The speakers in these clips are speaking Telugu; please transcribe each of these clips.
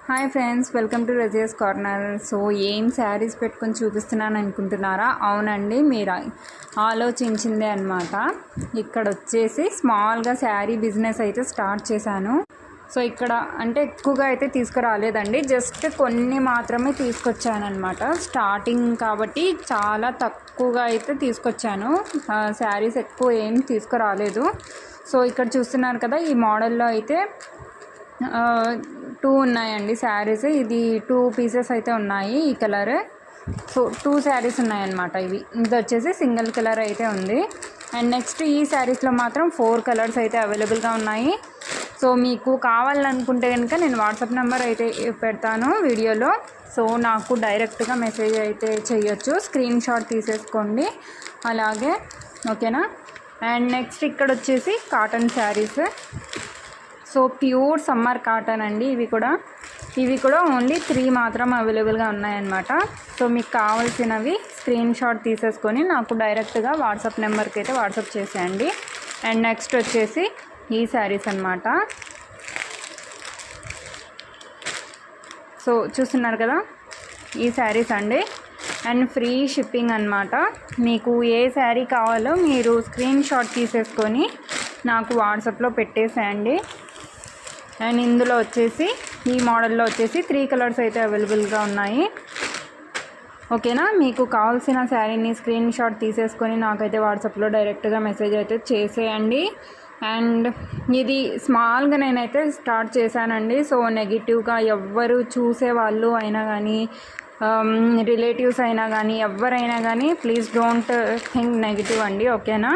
Hi friends, welcome to Razia's corner. So ఏం శారీస్ పెట్టుకొని చూపిస్తున్నాను అనుకుంటున్నారా? అవునండి, మీరు ఆలోచించిందే అనమాట. ఇక్కడ వచ్చేసి స్మాల్గా శారీ బిజినెస్ అయితే స్టార్ట్ చేశాను. సో ఇక్కడ అంటే ఎక్కువగా అయితే తీసుకురాలేదండి, జస్ట్ కొన్ని మాత్రమే తీసుకొచ్చాను అనమాట. స్టార్టింగ్ కాబట్టి చాలా తక్కువగా అయితే తీసుకొచ్చాను, శారీస్ ఎక్కువ ఏం తీసుకురాలేదు. సో ఇక్కడ చూస్తున్నారు కదా, ఈ మోడల్లో అయితే 2 ఉన్నాయండి శారీస్. ఇది 2 పీసెస్ అయితే ఉన్నాయి ఈ కలర్. సో 2 శారీస్ ఉన్నాయన్నమాట. ఇది వచ్చేసి సింగిల్ కలర్ అయితే ఉంది. అండ్ నెక్స్ట్ ఈ శారీస్లో మాత్రం 4 కలర్స్ అయితే అవైలబుల్గా ఉన్నాయి. సో మీకు కావాలనుకుంటే కనుక నేను వాట్సాప్ నెంబర్ అయితే పెడతాను వీడియోలో. సో నాకు డైరెక్ట్గా మెసేజ్ అయితే చేయొచ్చు, స్క్రీన్ షాట్ తీసేసుకోండి అలాగే, ఓకేనా. అండ్ నెక్స్ట్ ఇక్కడ వచ్చేసి cotton saris. So pure summer cotton అండి. ఇవి కూడా ఓన్లీ 3 మాత్రం అవైలబుల్గా ఉన్నాయన్నమాట. సో మీకు కావాల్సినవి స్క్రీన్ షాట్ తీసేసుకొని నాకు డైరెక్ట్గా వాట్సాప్ నెంబర్కి అయితే వాట్సాప్ చేసేయండి. అండ్ నెక్స్ట్ వచ్చేసి ఈ శారీస్ అన్నమాట. సో చూస్తున్నారు కదా, ఈ శారీస్ అండి. అండ్ ఫ్రీ షిప్పింగ్ అన్నమాట. మీకు ఏ శారీ కావాలో మీరు స్క్రీన్ షాట్ తీసేసుకొని నాకు వాట్సాప్లో పెట్టేసేయండి. అండ్ ఇందులో వచ్చేసి ఈ మోడల్లో వచ్చేసి 3 కలర్స్ అయితే అవైలబుల్గా ఉన్నాయి, ఓకేనా. మీకు కావాల్సిన శారీని స్క్రీన్ షాట్ తీసేసుకొని నాకైతే వాట్సాప్లో డైరెక్ట్గా మెసేజ్ అయితే చేసేయండి. అండ్ ఇది స్మాల్గా నేనైతే స్టార్ట్ చేశానండి. సో నెగిటివ్గా ఎవ్వరు చూసేవాళ్ళు అయినా కానీ, రిలేటివ్స్ అయినా కానీ, ఎవరైనా కానీ ప్లీజ్ డోంట్ థింక్ నెగిటివ్ అండి, ఓకేనా.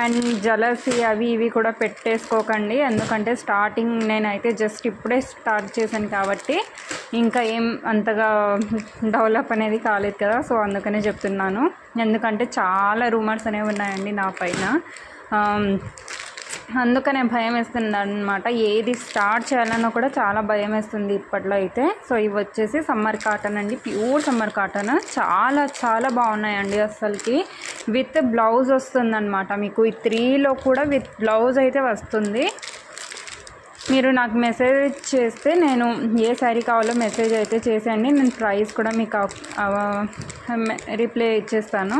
అండ్ జలసీ అవి ఇవి కూడా పెట్టేసుకోకండి, ఎందుకంటే స్టార్టింగ్ నేనైతే జస్ట్ ఇప్పుడే స్టార్ట్ చేశాను కాబట్టి ఇంకా ఏం అంతగా డెవలప్ అనేది కాలేదు కదా. సో అందుకనే చెప్తున్నాను, ఎందుకంటే చాలా రూమర్స్ అనేవి ఉన్నాయండి నా పైన, అందుకనే భయం వేస్తుంది అనమాట. ఏది స్టార్ట్ చేయాలన్నా కూడా చాలా భయం వేస్తుంది ఇప్పట్లో అయితే. సో ఇవి వచ్చేసి సమ్మర్ కాటన్ అండి, ప్యూర్ సమ్మర్ కాటన్. చాలా చాలా బాగున్నాయండి అసలుకి. విత్ బ్లౌజ్ వస్తుందన్నమాట మీకు. ఈ 3లో కూడా విత్ బ్లౌజ్ అయితే వస్తుంది. మీరు నాకు మెసేజ్ చేస్తే నేను ఏ శారీ కావాలో మెసేజ్ అయితే చేసేయండి. నేను ప్రైస్ కూడా మీకు రిప్లై ఇచ్చేస్తాను.